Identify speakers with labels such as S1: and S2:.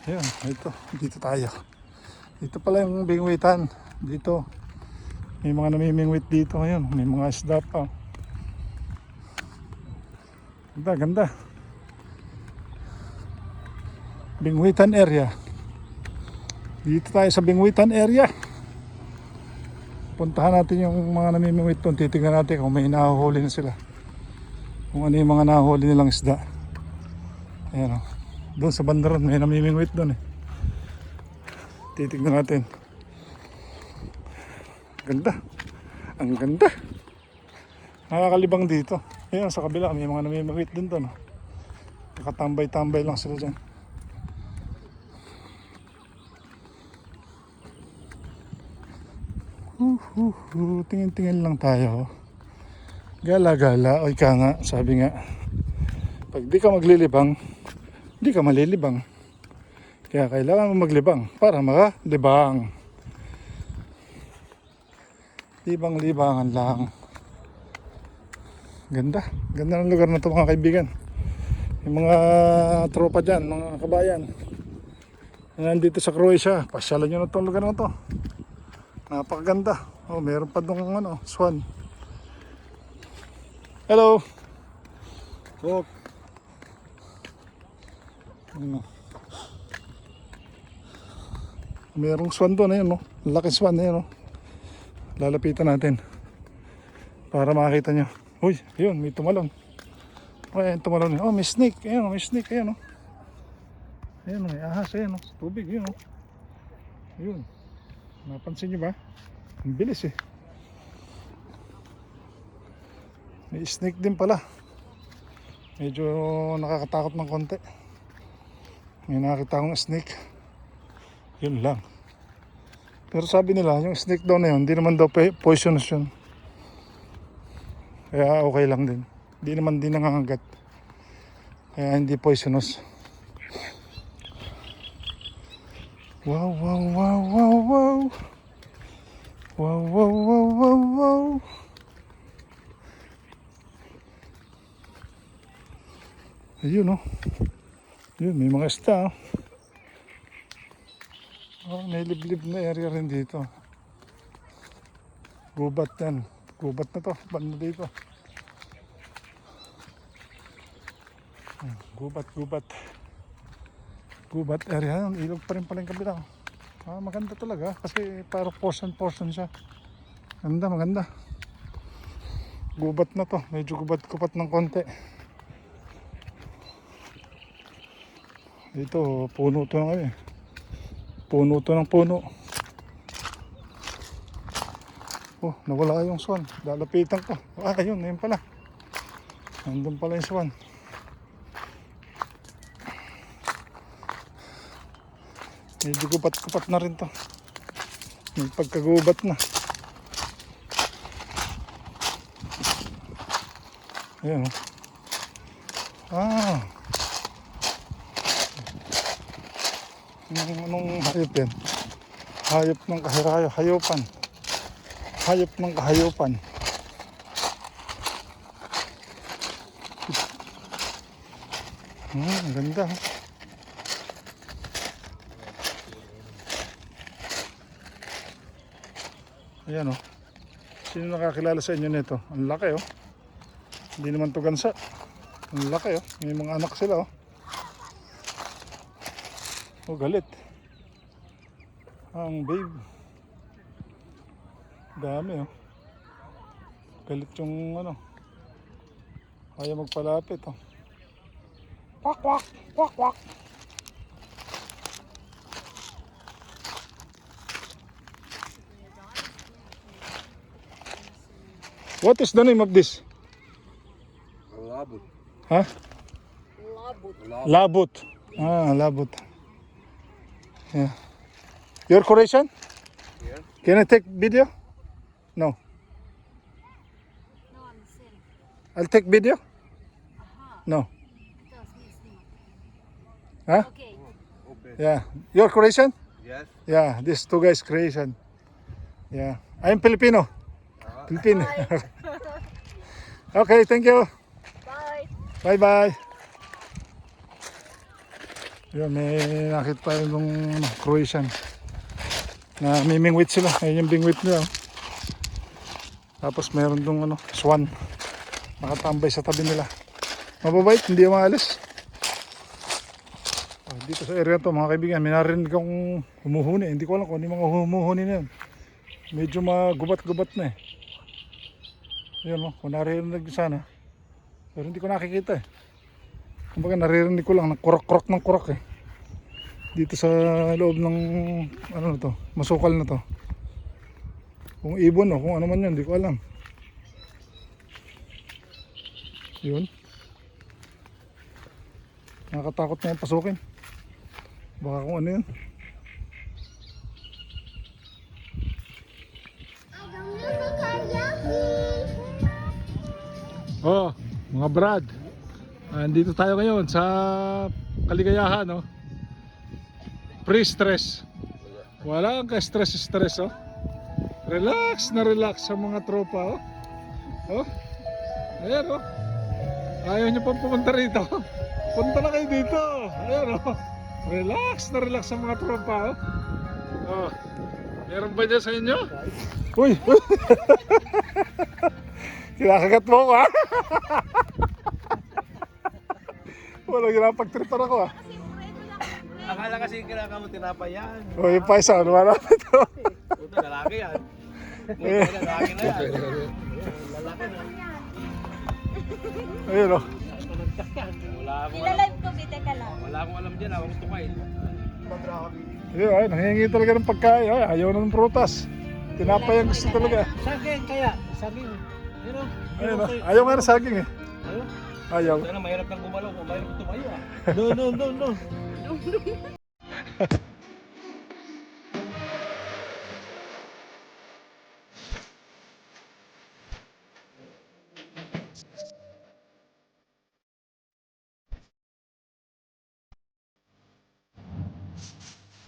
S1: Ayan, dito tayo. Dito pala yung bingwitan. Dito. May mga namimingwit dito ngayon. May mga isda pa. Ganda, ganda. Bingwitan area. Dito tayo sa Bingwitan area. Puntahan natin yung mga namimingwit doon. Titignan natin kung may nahuhuli na sila. Kung ano yung mga nahuhuli nilang isda. Ayan o. Doon sa bandaron may namimingwit doon eh. Titignan natin. Ganda. Ang ganda. Nakakalibang dito. Ayan sa kabila may mga namimingwit din doon. Nakatambay-tambay lang sila dyan. Tingin-tingin lang tayo. Gala-gala. O ika nga, sabi nga, pag di ka maglilibang, di ka malilibang. Kaya kailangan mo maglibang para makalibang. Libang-libangan lang. Ganda. Ganda ng lugar na ito mga kaibigan. Yung mga tropa dyan, mga kabayan. Nandito sa Croatia. Pasyalan nyo na itong lugar na ito. Napakaganda. Oh, meron pa dong swan. Hello. Look. Merong swan doon, ayun, no? Laki swan, ayun, no? Lalapitan natin para makita nyo. Uy, ayun, may tumalon. Ayun, tumalon. Oh, may snake. Ayun, may snake, ayun, no? Ayun, may ahas, ayun, no? Sa tubig, ayun, no? Ayun. Napansin nyo ba? Ang bilis eh. May snake din pala. Medyo nakakatakot ng konti. May nakakita akong snake. Yun lang. Pero sabi nila, yung snake daw na yun, hindi naman daw poisonous yun. Kaya okay lang din. Hindi naman din nangangagat. Kaya hindi poisonous. Wow, wow, wow, wow, wow. Wow, wow, wow, wow, wow. Ayun, oh. Yun, may mga isda, oh. Oh, may liblib na area rin dito. Gubat yan. Gubat na to. Banda dito. Gubat, gubat. Gubat area. Ilog pa rin pala yung kabila. Maganda talaga. Kasi parang portion siya. Ganda, maganda. Gubat na to. Medyo gubat-gubat ng konti. Dito, puno to na kami. Puno to ng puno. Oh, nawala yung swan. Lalapitan ko. Ayun, ayun pala. Nandun pala yung swan. Medyo gubat-gubat na rin to. May pagkagubat na. Ayan, oh. Anong hayop yan? Hayop ng hayupan. Hayop ng kahayupan. Ang ganda. Ayan, oh. Sino nakakilala sa inyo nito? Ang laki, oh. Hindi naman to gansa. Ang laki, oh. May mga anak sila, oh. Oh, galit. Ang babe. Dami, oh. Galit yung ayaw magpalapit, oh. Kwak, kwak, kwak, kwak. What is the name of this?
S2: Labut.
S1: Huh?
S3: Labut.
S1: Labut. Labut. Yeah. You're Croatian?
S2: Yeah.
S1: Can I take video? No.
S3: No, I'm saying.
S1: I'll take video? No.
S3: Because he's not.
S1: Huh?
S3: Okay.
S2: Okay.
S1: Yeah. You're Croatian?
S2: Yes.
S1: Yeah. These two guys Croatian. Yeah. I'm Filipino. Filipino. Okay, thank you.
S3: Bye.
S1: Bye-bye. Yun, may nakita tayo nung Croatian na may bingwit sila. Ayun yung bingwit nila. Tapos meron dong swan nakatambay sa tabi nila. Mababait, hindi maalis. Dito sa area to mga kaibigan, may narinig akong humuhuni. Hindi ko alam kung ano yung mga humuhuni na yun. Medyo magubat-gubat na eh. Yun kung narinig sana. Pero hindi ko nakikita eh. Kumbaga naririnig ko lang, kurok-kurok ng kurok eh. Dito sa loob ng masukal na to. Kung ibon kung ano man yun, hindi ko alam. Yun. Nakakatakot na yung pasukin. Baka kung ano yun. Oh, mga brad. Andito tayo ngayon sa kaligayahan, no? Pre-stress. Wala kang ka-stress, oh. Relax na relax sa mga tropa, oh. Oh. Ayan, oh. Ayaw nyo pang pumunta rito. Punta na kayo dito. Ayan, oh. Relax na relax sa mga tropa, oh. Oh. Meron ba dyan sa inyo? Uy! Uy. Kinakagat mo ako, ha? Wala, ginapagtripan ako, ha?
S2: Akala kasi kinaka mo tinapay yan.
S1: O, yung pa isa, wala na ito.
S2: Puta, lalaki yan. Puta, lalaki na yan. Lalaki na.
S1: Ayun, oh.
S2: Wala akong alam.
S3: Ilalive ko, bite ka lang.
S2: Wala akong alam dyan. Ako tukay.
S1: Ayun, ay, nangingi talaga ng pagkain. Ay, ayaw na ng prutas. Tinapay ang gusto talaga.
S2: Saging kaya. Saging. Pero,
S1: Ayun, oh. Ayaw nga na saging, eh.
S2: Ayaw?
S1: Ayaw.
S2: Sana mahirap nang gumalaw. Mahirap tumayo, ah. No.